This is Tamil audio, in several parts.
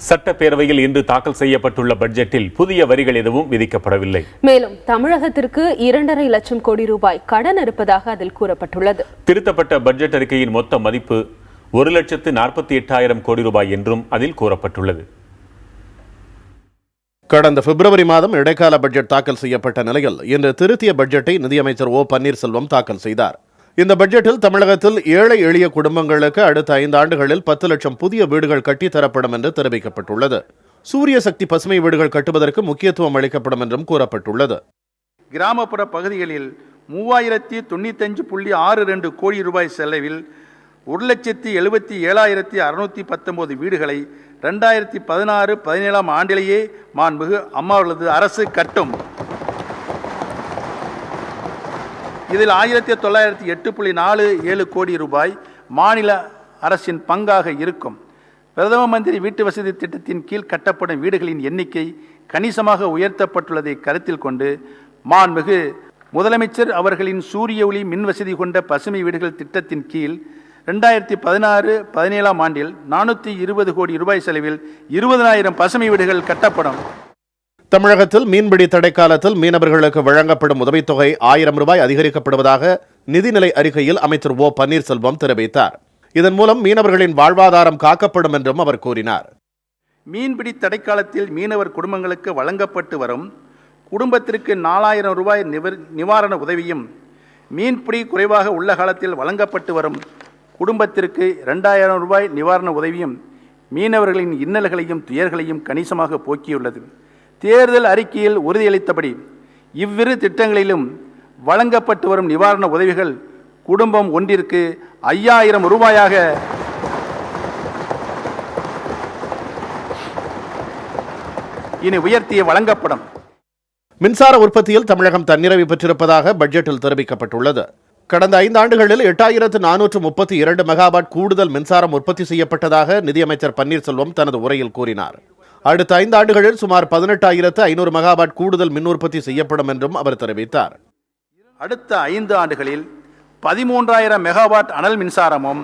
சட்டப்பேரவையில் இன்று தாக்கல் செய்யப்பட்டுள்ள பட்ஜெட்டில் புதிய வரிகள் எதுவும் விதிக்கப்படவில்லை. மேலும் தமிழகத்திற்கு 2.5 லட்சம் கோடி ரூபாய் கடன் இருப்பதாக அதில் கூறப்பட்டுள்ளது. திருத்தப்பட்ட பட்ஜெட் அறிக்கையின் மொத்த மதிப்பு 1,48,000 கோடி ரூபாய் என்றும் அதில் கூறப்பட்டுள்ளது. கடந்த பிப்ரவரி மாதம் இடைக்கால பட்ஜெட் தாக்கல் செய்யப்பட்ட நிலையில் இன்று திருத்திய பட்ஜெட்டை நிதியமைச்சர் ஓ பன்னீர்செல்வம் தாக்கல் செய்தார். இந்த பட்ஜெட்டில் தமிழகத்தில் ஏழை எளிய குடும்பங்களுக்கு அடுத்த 5 ஆண்டுகளில் 10 லட்சம் புதிய வீடுகள் கட்டித்தரப்படும் என்று தெரிவிக்கப்பட்டுள்ளது. சூரிய சக்தி பசுமை வீடுகள் கட்டுவதற்கு முக்கியத்துவம் அளிக்கப்படும் என்றும் கூறப்பட்டுள்ளது. கிராமப்புற பகுதிகளில் 3095.62 கோடி ரூபாய் செலவில் 1,77,619 வீடுகளை 2016-17 ஆண்டிலேயே மாண்புமிகு அம்மாவர்களது அரசு கட்டும். இதில் 1908.47 கோடி ரூபாய் மாநில அரசின் பங்காக இருக்கும். பிரதம மந்திரி வீட்டு வசதி திட்டத்தின் கீழ் கட்டப்படும் வீடுகளின் எண்ணிக்கை கணிசமாக உயர்த்தப்பட்டுள்ளதை கருத்தில் கொண்டு மாண்புமிகு முதலமைச்சர் அவர்களின் சூரிய ஒளி மின் வசதி கொண்ட பசுமை வீடுகள் திட்டத்தின் கீழ் 2016-17 ஆண்டில் 420 கோடி ரூபாய் செலவில் 20,000 பசுமை வீடுகள் கட்டப்படும். தமிழகத்தில் மீன்பிடி தடைக்காலத்தில் மீனவர்களுக்கு வழங்கப்படும் உதவித்தொகை 1000 ரூபாய் அதிகரிக்கப்படுவதாக நிதிநிலை அறிக்கையில் அமைச்சர் ஓ பன்னீர்செல்வம் தெரிவித்தார். இதன் மூலம் மீனவர்களின் வாழ்வாதாரம் காக்கப்படும் என்றும் அவர் கூறினார். மீன்பிடி தடைக்காலத்தில் மீனவர் குடும்பங்களுக்கு வழங்கப்பட்டு வரும் குடும்பத்திற்கு 4,000 ரூபாய் நிவாரண உதவியும், மீன்பிடி குறைவாக உள்ள காலத்தில் வழங்கப்பட்டு வரும் குடும்பத்திற்கு 2,000 ரூபாய் நிவாரண உதவியும் மீனவர்களின் இன்னல்களையும் துயர்களையும் கணிசமாக போக்கியுள்ளது. தேர்தல் அறிக்கையில் உறுதியளித்தபடி இவ்விரு திட்டங்களிலும் வழங்கப்பட்டு வரும் நிவாரண உதவிகள் குடும்பம் ஒன்றிற்கு 5,000 ரூபாயாக இனி உயர்த்தி வழங்கப்படும். மின்சார உற்பத்தியில் தமிழகம் தன்னிறைவு பெற்றிருப்பதாக பட்ஜெட்டில் தெரிவிக்கப்பட்டுள்ளது. கடந்த 5 ஆண்டுகளில் 8,432 மெகாவாட் கூடுதல் மின்சாரம் உற்பத்தி செய்யப்பட்டதாக நிதியமைச்சர் பன்னீர்செல்வம் தனது உரையில் கூறினார். அடுத்த 5 ஆண்டுகளில் சுமார் 18,500 மெகாவாட் கூடுதல் மின் உற்பத்தி செய்யப்படும் என்றும் அவர் தெரிவித்தார். அடுத்த 5 ஆண்டுகளில் 13,000 மெகாவாட் அனல் மின்சாரமும்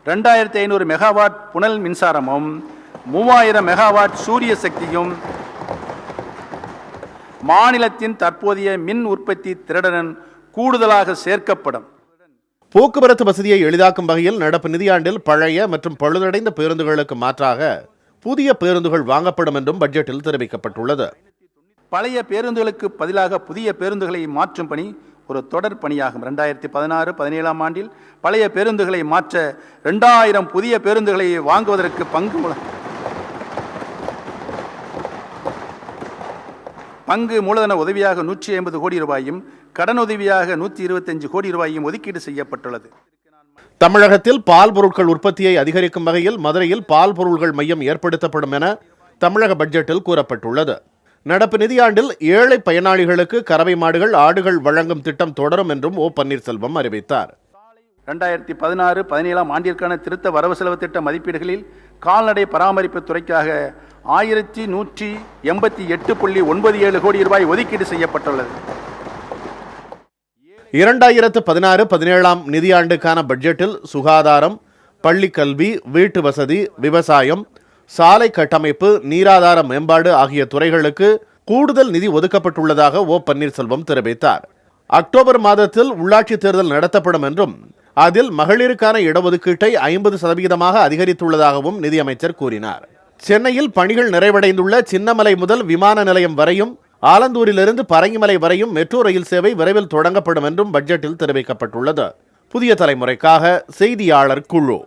2,500 மெகாவாட் புனல் மின்சாரமும் 3,000 மெகாவாட் சூரிய சக்தியும் மாநிலத்தின் தற்போதைய மின் உற்பத்தி திறனுடன் கூடுதலாக சேர்க்கப்படும். போக்குவரத்து வசதியை எளிதாக்கும் வகையில் நடப்பு நிதியாண்டில் பழைய மற்றும் பழுதடைந்த பேருந்துகளுக்கு மாற்றாக புதிய பேருந்துகள் வாங்கப்படும் என்றும் பட்ஜெட்டில் தெரிவிக்கப்பட்டுள்ளது. பழைய பேருந்துகளுக்கு பதிலாக புதிய பேருந்துகளை மாற்றும் பணி ஒரு தொடர் பணியாகும். 2016-17 ஆண்டில் பழைய பேருந்துகளை மாற்ற 2,000 புதிய பேருந்துகளை வாங்குவதற்கு பங்கு மூலதன உதவியாக 150 கோடி ரூபாயும் கடன் உதவியாக 125 கோடி ரூபாயும் ஒதுக்கீடு செய்யப்பட்டுள்ளது. தமிழகத்தில் பால் பொருட்கள் உற்பத்தியை அதிகரிக்கும் வகையில் மதுரையில் பால் பொருட்கள் மையம் ஏற்படுத்தப்படும் என தமிழக பட்ஜெட்டில் கூறப்பட்டுள்ளது. நடப்பு நிதியாண்டில் ஏழை பயனாளிகளுக்கு கறவை மாடுகள், ஆடுகள் வழங்கும் திட்டம் தொடரும் என்றும் ஓ பன்னீர்செல்வம் அறிவித்தார். 2016-17 ஆண்டிற்கான திருத்த வரவு செலவு திட்ட மதிப்பீடுகளில் கால்நடை பராமரிப்பு துறைக்காக 1,188.97 கோடி ரூபாய் ஒதுக்கீடு செய்யப்பட்டுள்ளது. 2016-17 நிதியாண்டுக்கான பட்ஜெட்டில் சுகாதாரம், பள்ளி கல்வி, வீட்டு வசதி, விவசாயம், சாலை கட்டமைப்பு, நீராதார மேம்பாடு ஆகிய துறைகளுக்கு கூடுதல் நிதி ஒதுக்கப்பட்டுள்ளதாக ஓ பன்னீர்செல்வம் தெரிவித்தார். அக்டோபர் மாதத்தில் உள்ளாட்சி தேர்தல் நடத்தப்படும் என்றும் அதில் மகளிருக்கான இடஒதுக்கீட்டை 50% அதிகரித்துள்ளதாகவும் நிதியமைச்சர் கூறினார். சென்னையில் பணிகள் நிறைவடைந்துள்ள சின்னமலை முதல் விமான நிலையம் வரையும், ஆலந்தூரிலிருந்து பரங்கிமலை வரையும் மெட்ரோ ரயில் சேவை விரைவில் தொடங்கப்படும் என்றும் பட்ஜெட்டில் தெரிவிக்கப்பட்டுள்ளது. புதிய தலைமுறைக்காக செய்தியாளர் குழு.